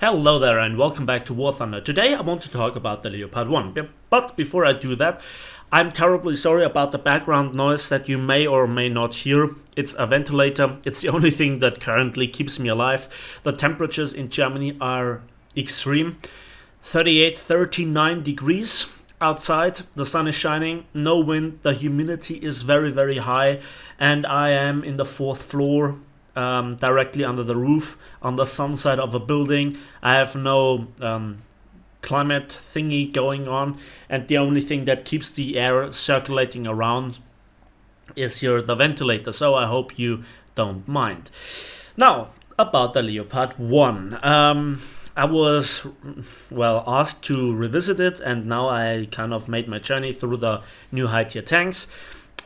Hello there and welcome back to War Thunder. Today I want to talk about the Leopard 1, but before I do that, I'm terribly sorry about the background noise that you may or may not hear. It's a ventilator, it's the only thing that currently keeps me alive. The temperatures in Germany are extreme, 38, 39 degrees outside, the sun is shining, no wind, the humidity is very high, and I am in the fourth floor. Directly under the roof on the sun side of a building. I have no climate thingy going on, and the only thing that keeps the air circulating around is here the ventilator, so I hope you don't mind. Now, about the Leopard 1. I was, asked to revisit it, and now I kind of made my journey through the new high-tier tanks.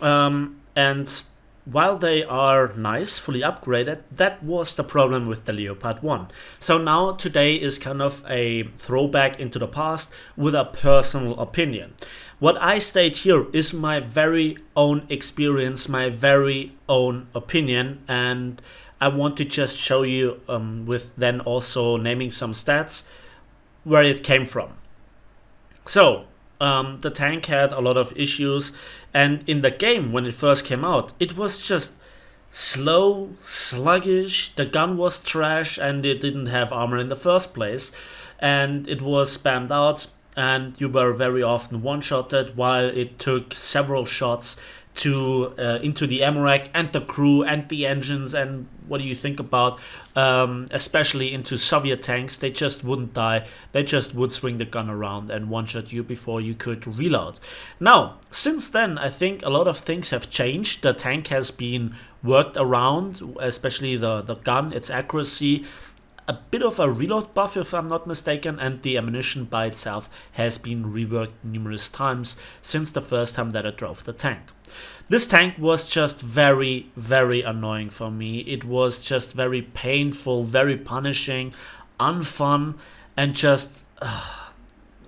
And while they are nice, fully upgraded, that was the problem with the Leopard 1. So now today is kind of a throwback into the past with a personal opinion. What I state here is my very own experience, my very own opinion, and I want to just show you with then also naming some stats where it came from. So, the tank had a lot of issues, and in the game when it first came out, it was just slow, sluggish, the gun was trash, and it didn't have armor in the first place, and it was spammed out, and you were very often one-shotted while it took several shots to into the ammo rack and the crew and the engines. And what do you think about especially into Soviet tanks? They just wouldn't die, they just would swing the gun around and one-shot you before you could reload. Now, since then, I think a lot of things have changed. The tank has been worked around, especially the gun, its accuracy, a bit of a reload buff if I'm not mistaken, and the ammunition by itself has been reworked numerous times since the first time that I drove the tank. This tank was just very annoying for me. It was just very painful, very punishing, unfun, and just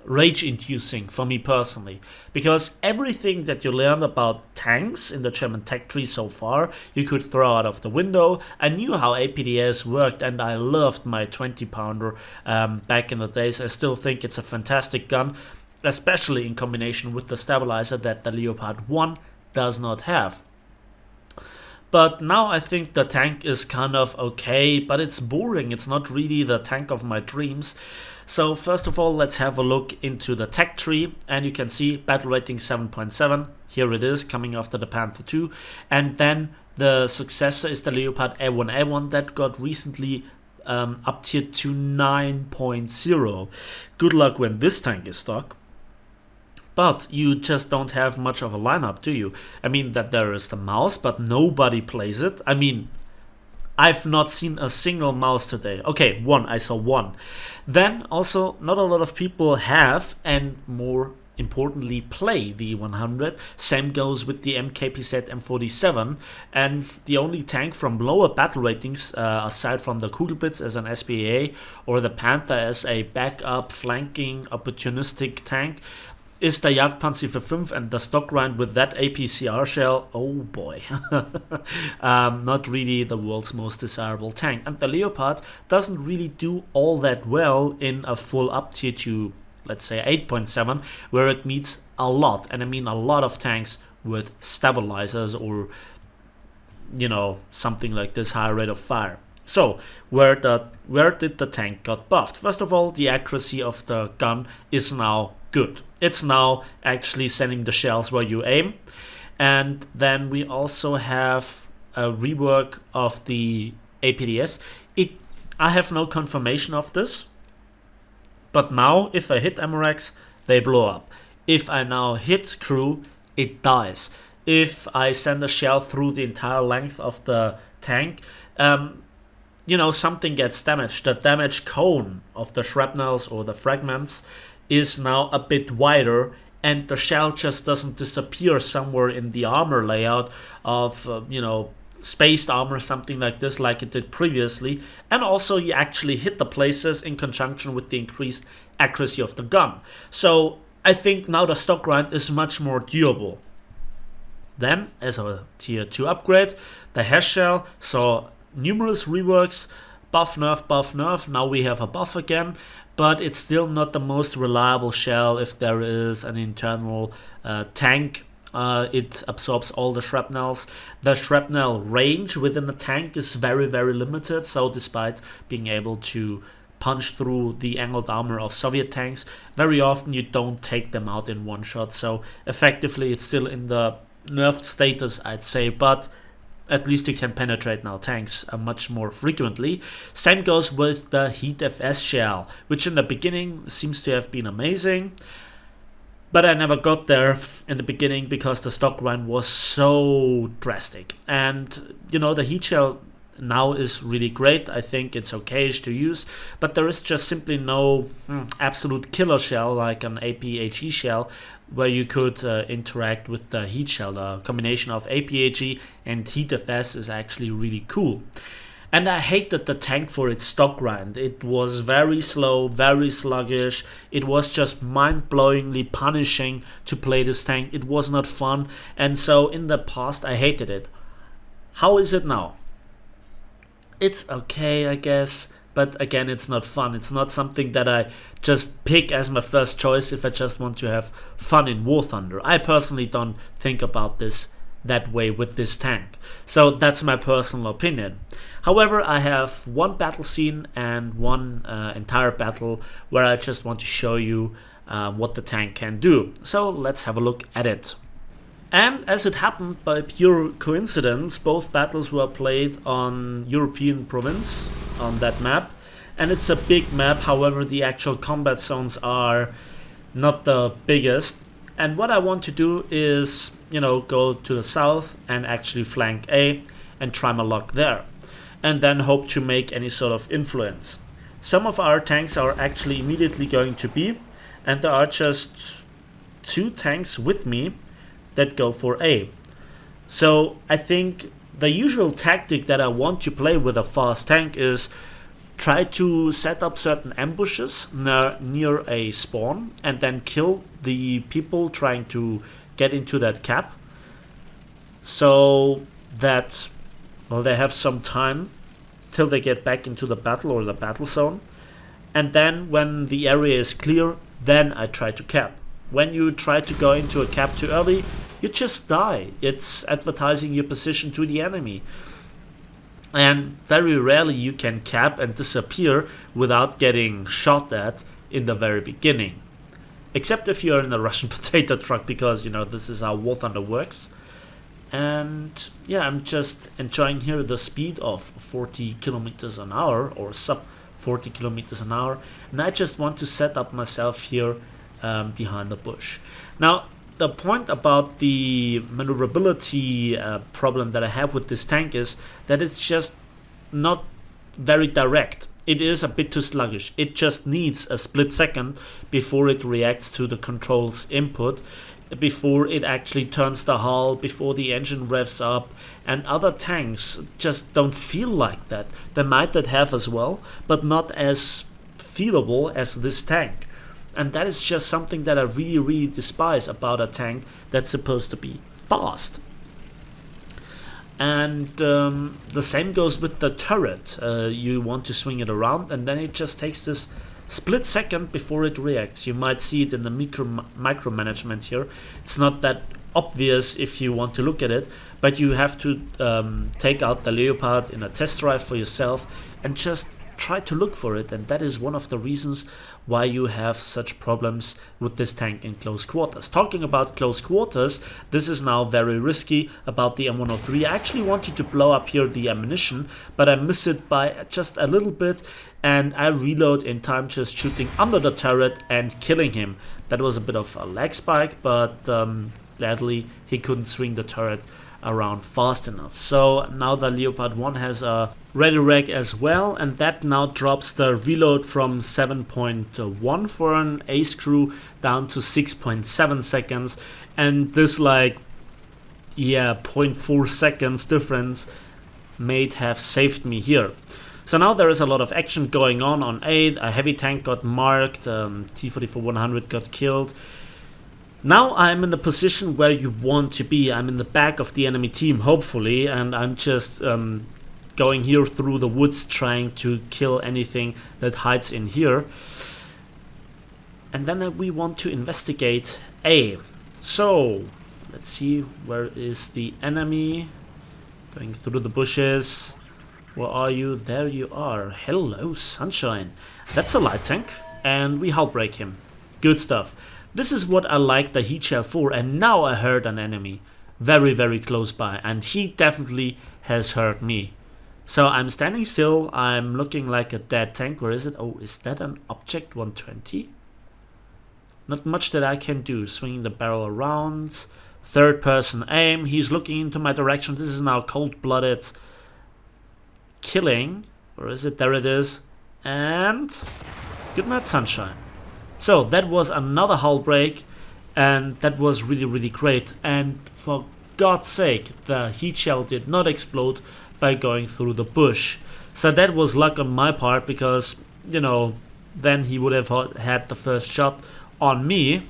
rage-inducing for me personally. Because everything that you learned about tanks in the German tech tree so far, you could throw out of the window. I knew how APDS worked, and I loved my 20-pounder back in the days. I still think it's a fantastic gun, especially in combination with the stabilizer that the Leopard 1 does not have. But now I think the tank is kind of okay, but it's boring. It's not really the tank of my dreams. So first of all, let's have a look into the tech tree, and you can see battle rating 7.7. Here it is, coming after the Panther 2. And then the successor is the Leopard A1A1 that got recently up-tiered to 9.0. Good luck when this tank is stock. But you just don't have much of a lineup, do you? I mean, that there is the mouse, but nobody plays it. I mean, I've not seen a single mouse today. Okay, I saw one. Then also, not a lot of people have, and more importantly, play the 100. Same goes with the MKPZ M47. And the only tank from lower battle ratings, aside from the Kugelblitz as an SPA or the Panther as a backup, flanking, opportunistic tank, is the Jagdpanzer 5 and the stock grind with that APCR shell. Oh boy. Not really the world's most desirable tank. And the Leopard doesn't really do all that well in a full up tier to, let's say, 8.7, where it meets a lot. And I mean a lot of tanks with stabilizers or, something like this, high rate of fire. So, where did the tank got buffed? First of all, the accuracy of the gun is now good. It's now actually sending the shells where you aim. And then we also have a rework of the APDS. I have no confirmation of this, but now if I hit ammo racks, they blow up. If I now hit crew, it dies. If I send a shell through the entire length of the tank, something gets damaged. The damage cone of the shrapnels or the fragments is now a bit wider, and the shell just doesn't disappear somewhere in the armor layout of, spaced armor, something like this, like it did previously. And also you actually hit the places in conjunction with the increased accuracy of the gun. So I think now the stock grind is much more doable. Then, as a tier 2 upgrade, the Hess shell saw numerous reworks, buff, nerf. Now we have a buff again, but it's still not the most reliable shell if there is an internal tank. It absorbs all the shrapnels. The shrapnel range within the tank is very, very limited, so despite being able to punch through the angled armor of Soviet tanks, very often you don't take them out in one shot, so effectively it's still in the nerfed status, I'd say, but at least you can penetrate now tanks much more frequently. Same goes with the Heat FS shell, which in the beginning seems to have been amazing, but I never got there in the beginning because the stock grind was so drastic. And you know, the heat shell now is really great. I think it's okay-ish to use, but there is just simply no absolute killer shell like an APHE shell where you could interact with the heat shell. The combination of APHE and Heat FS is actually really cool. And I hated the tank for its stock grind. It was very slow, very sluggish. It was just mind-blowingly punishing to play this tank. It was not fun, and so in the past I hated it. How is it now? It's okay, I guess, but again, it's not fun. It's not something that I just pick as my first choice if I just want to have fun in War Thunder. I personally don't think about this that way with this tank. So that's my personal opinion. However, I have one battle scene and one entire battle where I just want to show you what the tank can do. So let's have a look at it. And as it happened by pure coincidence, both battles were played on European province on that map. And it's a big map, however the actual combat zones are not the biggest. And what I want to do is, you know, go to the south and actually flank A and try my luck there. And then hope to make any sort of influence. Some of our tanks are actually immediately going to B, and there are just 2 tanks with me that go for A. So I think the usual tactic that I want to play with a fast tank is try to set up certain ambushes near a spawn and then kill the people trying to get into that cap, so that, well, they have some time till they get back into the battle or the battle zone. And then when the area is clear, then I try to cap. When you try to go into a cap too early, you just die. It's advertising your position to the enemy. And very rarely you can cap and disappear without getting shot at in the very beginning. Except if you're in a Russian potato truck, because, you know, this is how War Thunder works. And yeah, I'm just enjoying here the speed of 40 kilometers an hour or sub 40 kilometers an hour. And I just want to set up myself here behind the bush. Now, the point about the maneuverability problem that I have with this tank is that it's just not very direct. It is a bit too sluggish. It just needs a split second before it reacts to the control's input, before it actually turns the hull, before the engine revs up, and other tanks just don't feel like that. They might that have as well, but not as feelable as this tank. And that is just something that I really, really despise about a tank that's supposed to be fast. And the same goes with the turret. You want to swing it around, and then it just takes this split second before it reacts. You might see it in the micromanagement here. It's not that obvious if you want to look at it, but you have to take out the Leopard in a test drive for yourself and just try to look for it. And that is one of the reasons why you have such problems with this tank in close quarters. Talking about close quarters, this is now very risky about the M103. I actually wanted to blow up here the ammunition, but I miss it by just a little bit, and I reload in time just shooting under the turret and killing him. That was a bit of a lag spike, but gladly he couldn't swing the turret around fast enough. So now the Leopard 1 has a ready reg as well, and that now drops the reload from 7.1 for an ace crew down to 6.7 seconds, and this, like, yeah, 0.4 seconds difference may have saved me here. So now there is a lot of action going on A. A heavy tank got marked, T-44-100 got killed. Now I'm in the position where you want to be. I'm in the back of the enemy team, hopefully, and I'm just going here through the woods, trying to kill anything that hides in here. And then we want to investigate A. So let's see, where is the enemy? Going through the bushes. Where are you? There you are. Hello, sunshine. That's a light tank, and we hull break him. Good stuff. This is what I like the heat shell for, and now I heard an enemy very, very close by, and he definitely has heard me. So I'm standing still, I'm looking like a dead tank. Where is it? Oh, is that an object 120? Not much that I can do. Swinging the barrel around. Third person aim. He's looking into my direction. This is now cold-blooded killing. Where is it? There it is. And good night, sunshine. So that was another hull break, and that was really, really great. And for God's sake, the heat shell did not explode by going through the bush. So that was luck on my part, because, you know, then he would have had the first shot on me.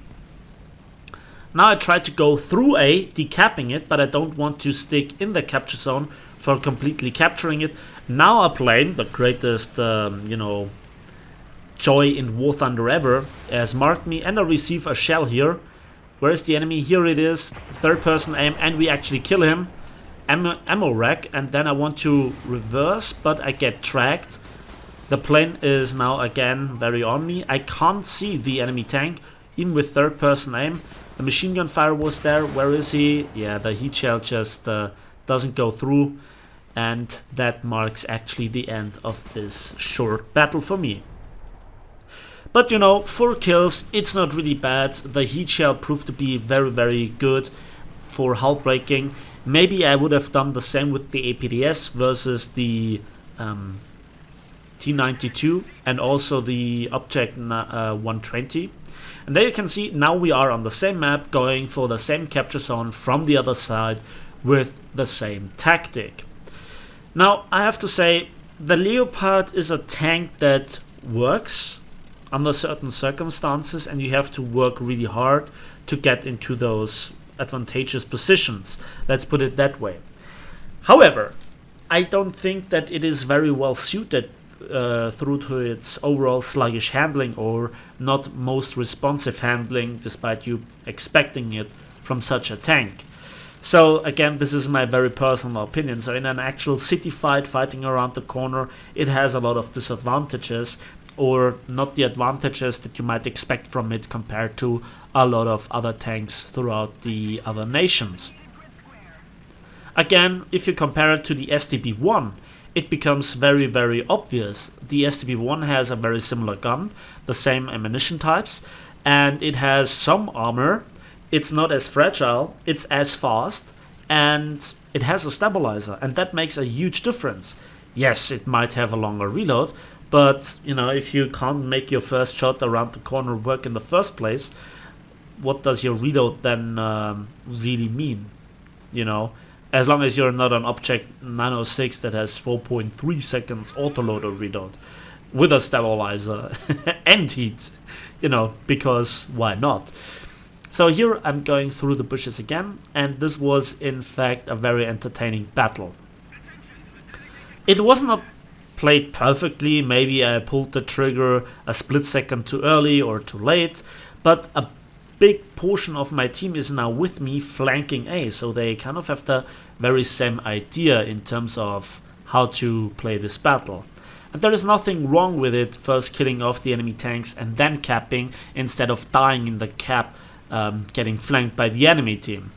Now I tried to go through A, decapping it, but I don't want to stick in the capture zone for completely capturing it. Now a plane, the greatest, you know, joy in War Thunder ever, has marked me, and I receive a shell here. Where is the enemy? Here it is. Third person aim, and we actually kill him. Ammo rack, and then I want to reverse, but I get tracked. The plane is now again very on me. I can't see the enemy tank, even with third person aim. The machine gun fire was there. Where is he? Yeah, the heat shell just doesn't go through. And that marks actually the end of this short battle for me. But you know, 4 kills, it's not really bad. The heat shell proved to be very, very good for hull breaking. Maybe I would have done the same with the APDS versus the T92 and also the Object 120. And there you can see now we are on the same map, going for the same capture zone from the other side with the same tactic. Now I have to say, the Leopard is a tank that works under certain circumstances, and you have to work really hard to get into those advantageous positions. Let's put it that way. However, I don't think that it is very well suited through to its overall sluggish handling, or not most responsive handling, despite you expecting it from such a tank. So again, this is my very personal opinion. So in an actual city fight, fighting around the corner, it has a lot of disadvantages, or not the advantages that you might expect from it compared to a lot of other tanks throughout the other nations. Again, if you compare it to the STB-1, it becomes very, very obvious. The STB-1 has a very similar gun, the same ammunition types, and it has some armor. It's not as fragile, it's as fast, and it has a stabilizer, and that makes a huge difference. Yes, it might have a longer reload, but you know, if you can't make your first shot around the corner work in the first place, what does your reload then really mean? You know, as long as you're not an Object 906 that has 4.3 seconds autoloader reload with a stabilizer and heat, you know, because why not? So here I'm going through the bushes again, and this was in fact a very entertaining battle. It was not played perfectly. Maybe I pulled the trigger a split second too early or too late, but a big portion of my team is now with me flanking A, so they kind of have the very same idea in terms of how to play this battle. And there is nothing wrong with it, first killing off the enemy tanks and then capping, instead of dying in the cap, getting flanked by the enemy team.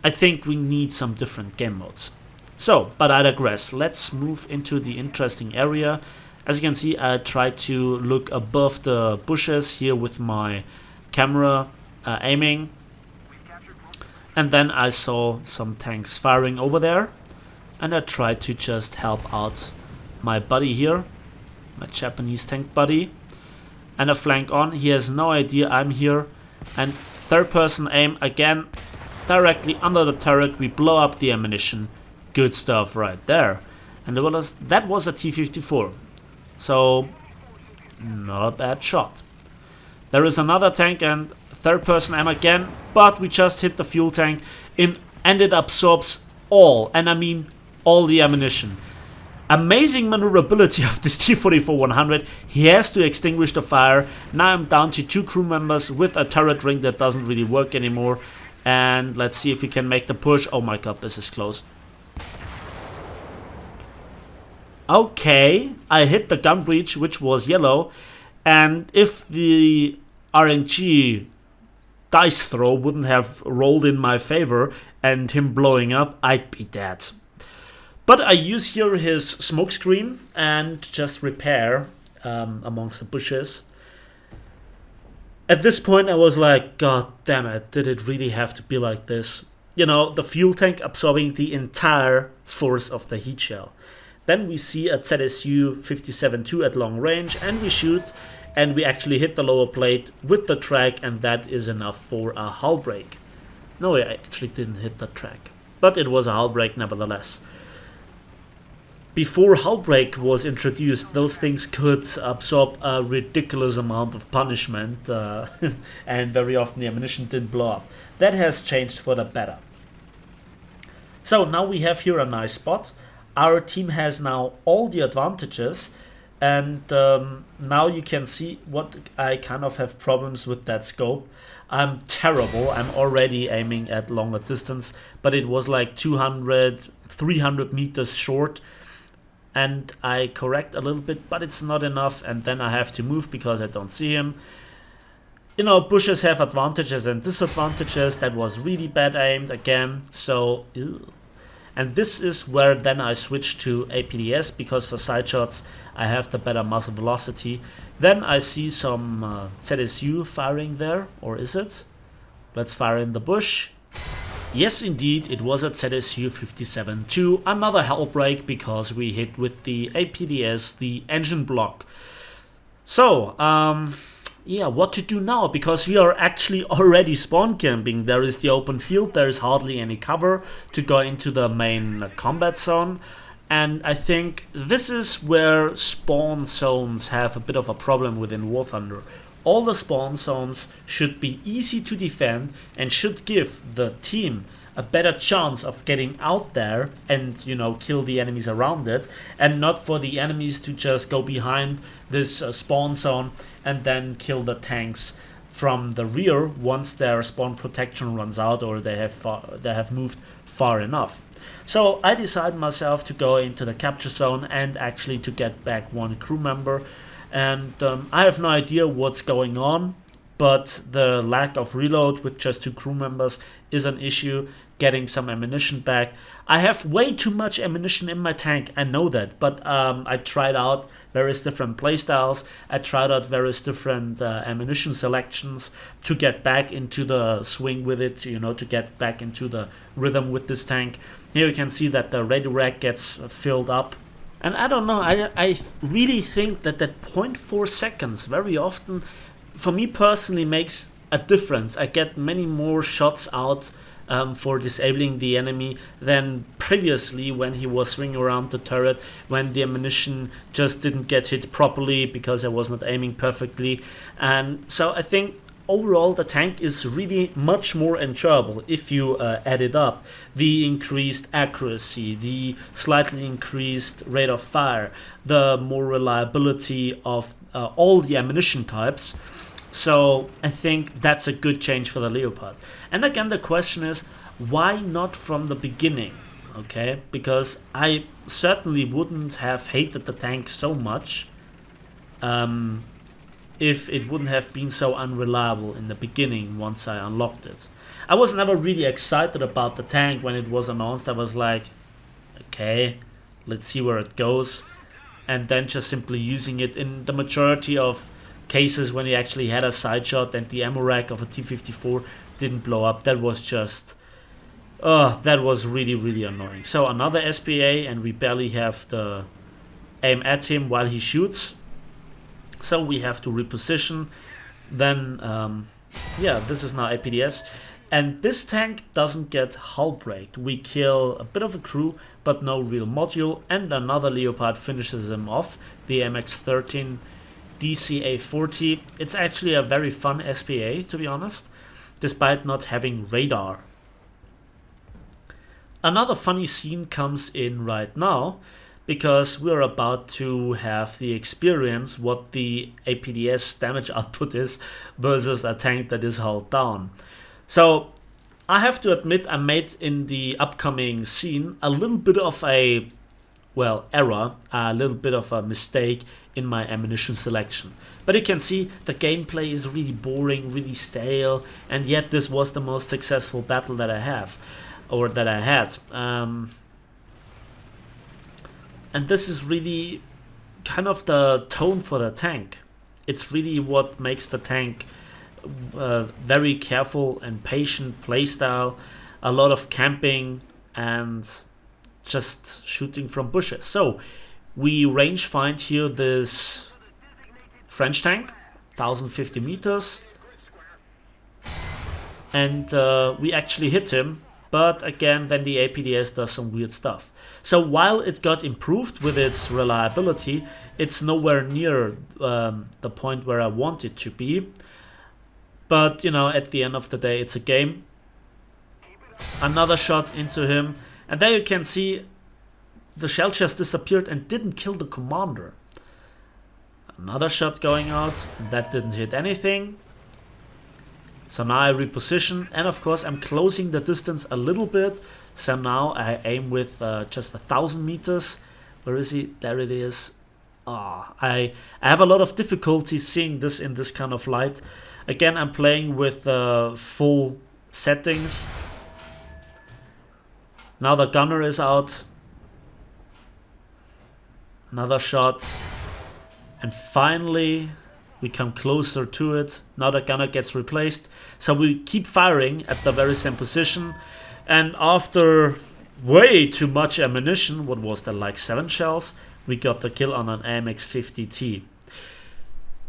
I think we need some different game modes. So, but I digress. Let's move into the interesting area. As you can see, I tried to look above the bushes here with my camera aiming, and then I saw some tanks firing over there, and I tried to just help out my buddy here, my Japanese tank buddy, and I flank on. He has no idea I'm here, and third person aim again directly under the turret. We blow up the ammunition. Good stuff right there. And that was a T-54, so not a bad shot. There is another tank and third person aim again, but we just hit the fuel tank and it absorbs all, and I mean all the ammunition. Amazing maneuverability of this T-44-100. He has to extinguish the fire. Now I'm down to 2 crew members with a turret ring that doesn't really work anymore. And let's see if we can make the push. Oh my god, this is close. Okay, I hit the gun breech, which was yellow. And if the RNG dice throw wouldn't have rolled in my favor and him blowing up, I'd be dead. But I use here his smoke screen and just repair amongst the bushes. At this point I was like, god damn it, did it really have to be like this? You know, the fuel tank absorbing the entire force of the heat shell. Then we see a ZSU 57-2 at long range and we shoot and we actually hit the lower plate with the track, and that is enough for a hull break. No, I actually didn't hit the track, but it was a hull break nevertheless. Before hull break was introduced, those things could absorb a ridiculous amount of punishment and very often the ammunition didn't blow up. That has changed for the better. So now we have here a nice spot. Our team has now all the advantages, and now you can see what I kind of have problems with that scope. I'm terrible. I'm already aiming at longer distance, but it was like 200, 300 meters short. And I correct a little bit, but it's not enough, and then I have to move because I don't see him. You know, bushes have advantages and disadvantages. That was really bad aimed again, so ew. And this is where then I switch to APDS, because for side shots I have the better muzzle velocity. Then I see some ZSU firing there, or is it? Let's fire in the bush. Yes, indeed, it was a ZSU 57-2, another hull break because we hit with the APDS the engine block. So, yeah, what to do now? Because we are actually already spawn camping. There is the open field, there is hardly any cover to go into the main combat zone. And I think this is where spawn zones have a bit of a problem within War Thunder. All the spawn zones should be easy to defend and should give the team a better chance of getting out there and, you know, kill the enemies around it, and not for the enemies to just go behind this spawn zone and then kill the tanks from the rear once their spawn protection runs out or they have moved far enough. So I decided myself to go into the capture zone and actually to get back one crew member. And I have no idea what's going on, but the lack of reload with just 2 crew members is an issue. Getting some ammunition back. I have way too much ammunition in my tank, I know that, but I tried out various different playstyles. I tried out various different ammunition selections to get back into the swing with it, you know, to get back into the rhythm with this tank. Here you can see that the radio rack gets filled up. And I don't know, I really think that 0.4 seconds very often, for me personally, makes a difference. I get many more shots out for disabling the enemy than previously when he was swinging around the turret, when the ammunition just didn't get hit properly because I was not aiming perfectly. And so I think overall the tank is really much more enjoyable if you add it up. The increased accuracy, the slightly increased rate of fire, the more reliability of all the ammunition types. So I think that's a good change for the Leopard. And again, the question is, why not from the beginning? Okay, because I certainly wouldn't have hated the tank so much if it wouldn't have been so unreliable in the beginning once I unlocked it. I was never really excited about the tank when it was announced. I was like, okay, let's see where it goes. And then just simply using it in the majority of cases when he actually had a side shot and the ammo rack of a T-54 didn't blow up. That was just, that was really, really annoying. So another SPA, and we barely have the aim at him while he shoots. So we have to reposition. Then, yeah, this is now APDS. And this tank doesn't get hull braked. We kill a bit of a crew, but no real module. And another Leopard finishes him off, the MX-13 DCA-40. It's actually a very fun SPA, to be honest, despite not having radar. Another funny scene comes in right now, because we're about to have the experience what the APDS damage output is versus a tank that is hulled down. So I have to admit, I made in the upcoming scene a little bit of a, well, error, a little bit of a mistake in my ammunition selection. But you can see the gameplay is really boring, really stale, and yet this was the most successful battle that I have, or that I had. And this is really kind of the tone for the tank. It's really what makes the tank very careful and patient playstyle, a lot of camping and just shooting from bushes. So we range find here this French tank, 1050 meters, and we actually hit him. But again, then the APDS does some weird stuff. So while it got improved with its reliability, it's nowhere near the point where I want it to be. But, you know, at the end of the day, it's a game. Another shot into him. And there you can see the shell just disappeared and didn't kill the commander. Another shot going out, and that didn't hit anything. So now I reposition, and of course I'm closing the distance a little bit. So now I aim with just 1,000 meters. Where is he? There it is. I have a lot of difficulty seeing this in this kind of light. Again, I'm playing with full settings. Now the gunner is out. Another shot. And finally we come closer to it. Now the gunner gets replaced. So we keep firing at the very same position. And after way too much ammunition, what was that, like 7 shells, we got the kill on an AMX-50T.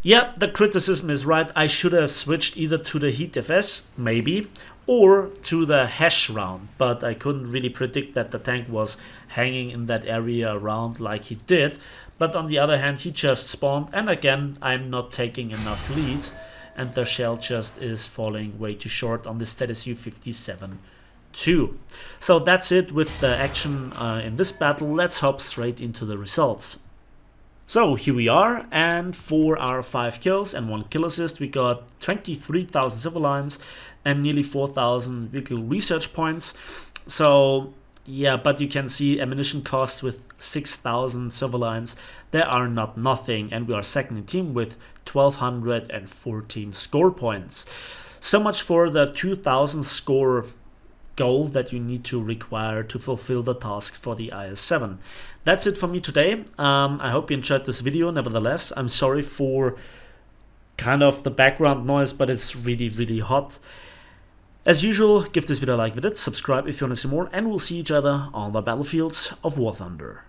Yeah, the criticism is right. I should have switched either to the Heat FS, maybe, or to the Hash round. But I couldn't really predict that the tank was hanging in that area around like he did. But on the other hand, he just spawned, and again, I'm not taking enough lead, and the shell just is falling way too short on this ZSU 57-2. So that's it with the action in this battle. Let's hop straight into the results. So here we are, and for our 5 kills and 1 kill assist, we got 23,000 civil lines and nearly 4,000 vehicle research points. So yeah, but you can see ammunition costs with 6,000 civil lines. They are not nothing, and we are second in team with 1,214 score points. So much for the 2,000 score goal that you need to require to fulfill the tasks for the IS-7. That's it for me today. I hope you enjoyed this video. Nevertheless, I'm sorry for kind of the background noise, but it's really, really hot. As usual, give this video a like if it did, subscribe if you want to see more, and we'll see each other on the battlefields of War Thunder.